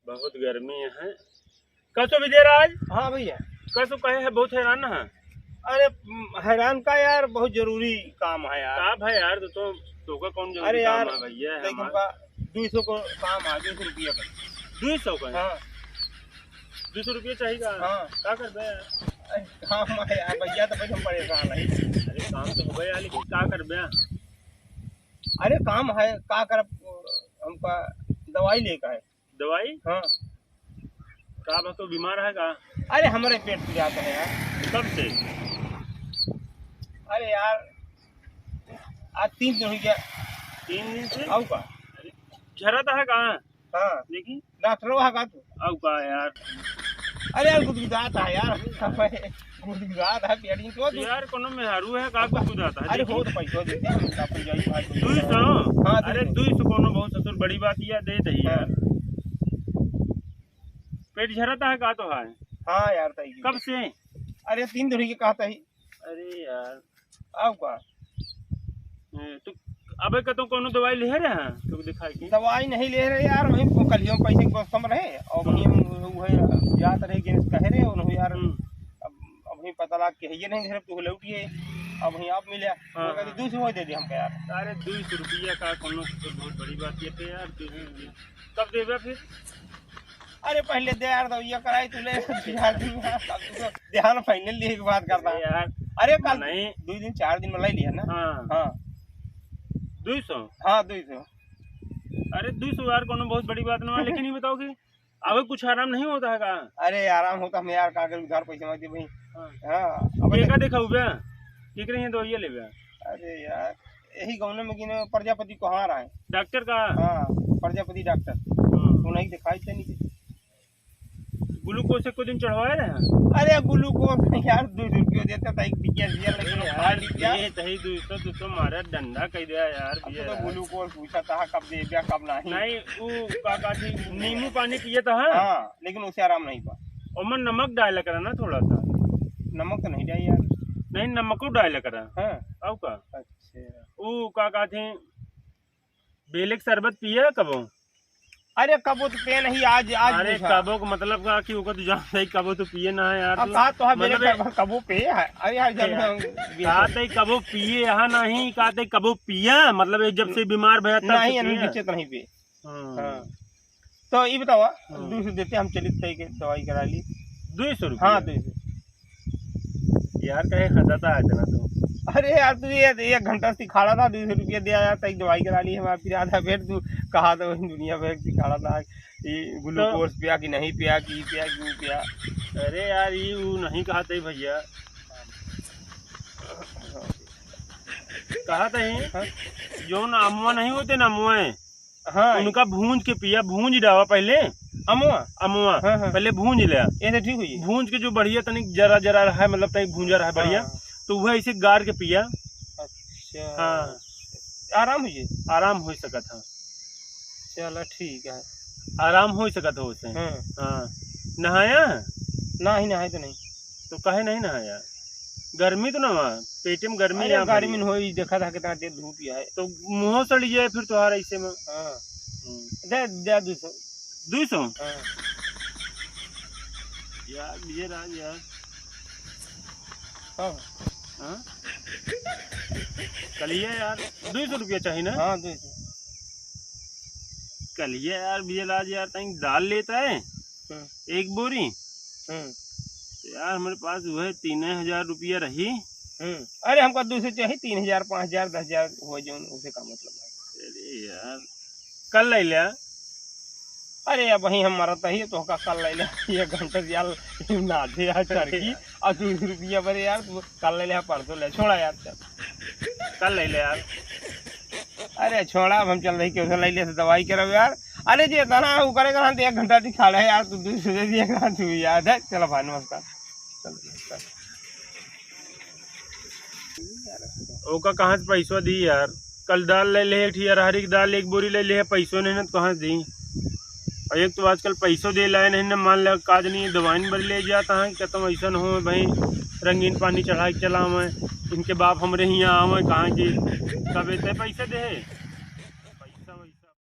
बहुत गर्मी है। कसो विजयराज। हाँ भैया। कसो कहे है बहुत हैरान है। अरे हैरान का यार, बहुत जरूरी काम है यार। आप है यार तो का कौन जरूरी अरे यार काम है भैया? देख हमका 200 को काम है, 200 रुपया का। 200 का? हाँ 200 रुपया चाहिए। हाँ। क्या कर दे यार? अरे काम है यार भैया, तो हम परेशान है। अरे काम तो हो गया लेकिन क्या कर बे? अरे काम है का कर, हमका दवाई लेकर है। दवाई? हाँ। का तो बीमार है का? अरे हमारे पेट में जाता है यार। कब से? अरे यार आज 3 दिन हो गया। 3 दिन से? आओ का? झरता है कहाँ? हाँ देखी डॉक्टर का तू। अब का यार? अरे यार गुदगुदाता है यार, गुदगुदाता है पेट में तो। यार कोनो मेहरू है का कुछ जाता है? अरे हो तो पैसा देते हैं हम अपन जाई भाई। 200? हाँ अरे 200 कोनो बहुत ससुर बड़ी बात या दे दही यार। पेट झरता है का तो है? हाँ यार तई। कब से? अरे 3 दिन की कहता ही। अरे यार आओ का? तो अबे का तो कोनो दवाई ले रहे हैं तो दिखाई की? दवाई नहीं ले रहे यार, वहीं कलियों पैसे के कम रहे और वहीं वो है जात रहे कि कह रहे हो यार। अब वहीं पता लग के ये नहीं तू लौटिए, अब वहीं आप मिले। हाँ। 200 दे दे हमको यार। अरे 200 रुपया का कोनो तो बहुत बड़ी बात ये थे यार। 200 रुपया कब देवे फिर? अरे पहले दे यार, दवाइया कराई तूने ध्यान फाइनल लिए की बात करता है यार। अरे कल नहीं 2 दिन 4 दिन में लाई लिया ना। हाँ हाँ 200? हाँ 200। अरे 200 यार कोनो बहुत बड़ी बात नहीं है, लेकिन ये बताओ कि अब कुछ आराम नहीं होता है का? अरे आराम होता हम यार, कागज उधार पैसे मांगते भाई। हाँ अब का देखा हुआ ठीक रही है तो ये ले गया। अरे यार यही गाँव में कि प्रजापति को आ रहा है डॉक्टर का? हाँ प्रजापति डॉक्टर उन्हें दिखाई थे नहीं। ग्लूकोज से कुछ दिन चढ़वाए रहे? अरे ग्लूकोज यार 200 रुपये देता था एक टिकिया दिया, लेकिन यार ये तही 200 मारे डंडा कह दिया यार। तो ग्लूकोज पूछा था कब दे दिया कब नहीं। नहीं वो का थी नींबू पानी पिए था। हाँ लेकिन उसे आराम नहीं पा। और मैं नमक डाल करा ना थोड़ा सा। नमक तो नहीं डाली यार। नहीं नमक डाल करा। हाँ अब का? अच्छा वो का थी बेले का शरबत पिए कबो? अरे कबो तो पे नहीं आज आज। अरे कबो का मतलब का कि ओका तो जानता ही कबो तो पिए ना है यार। अब कहा तो है मेरे मतलब कबो पे है। अरे यार जब कहते कबो पिए यहाँ नहीं, कहते कबो पिया मतलब जब से बीमार भया तब नहीं से पिए। नीचे तो नहीं पे। हाँ। तो ये बताओ 200 देते हम चलित थे के दवाई करा ली। 200 रुपया? हाँ 200 यार कहे खजाता है इतना तो। अरे यार तू ये 1 घंटा सिखाड़ा था, 200 रुपया दिया यार तक दवाई करा ली हमारा। फिर आधा फिर तू कहा था वही दुनिया भर सिखाड़ा था ये ग्लूकोज पिया कि नहीं पिया कि पिया क्यों पिया। अरे यार ये वो नहीं कहा था भैया, कहा था ही जो ना अमुआ नहीं होते ना अमुआ, हाँ उनका भूंज के पिया। भूंज डावा पहले अमुआ। अमुआ हाँ, हाँ। पहले भूंज लिया। ये तो ठीक हुई। भूंज के जो बढ़िया तनिक जरा जरा रहा है मतलब तनिक भूंजा रहा है बढ़िया। हाँ। तो वह ऐसे गार के पिया। अच्छा हाँ आराम हुई। आराम हो सका था। चलो ठीक है आराम हो सका था उससे। हाँ। हाँ नहाया? ना ही नहाए तो नहीं। तो कहे नहीं नहाया? गर्मी तो ना वहाँ पेटे में गर्मी। अरे गर्मी हो ही देखा था कितना तेज धूप है। तो मुँह सड़ी जाए फिर तो ऐसे में। हाँ दे दे 200। 200? हाँ यार विजय राज यार। हाँ हाँ कलिए यार 200 रुपया चाहिए ना? हाँ 200। कलिए यार विजय राज यार तक दाल लेता है 1 बोरी। तो यार हमारे पास वह 3000 रुपया रही। अरे हमको 200 चाहिए, 3000 5000 10,000 हो जाए उसे का मतलब है। अरे यार कल ले लिया। अरे अब वही हम मरता ही तो का कल ले लिया 1 घंटा यार नाचे यार टर्की और 200 रुपया बड़े यार कल ले लिया परसों ले छोड़ा यार। कल ले ले यार। अरे छोड़ा अब हम चल रही क्यों ले लिया दवाई करो यार। अरे जी इतना वो करेगा तो 1 घंटा दिखा रहे यार तू 200 दे दिएगा तू याद है। चलो भाई नमस्कार। ओका कहाँ से पैसा दी यार? कल दाल ले ले यार, हरी की दाल 1 बोरी ले ले पैसों नहीं ना तो कहाँ से दी? और एक तो आजकल पैसों दे लाए नहीं ना, मान लिया काज नहीं दवाई बड़ी ले जाता है क्या तुम ऐसा हो भाई रंगीन पानी चढ़ा के चला मैं इनके बाप हमरे यहाँ आवे कहाँ के कब ऐसे पैसे दे।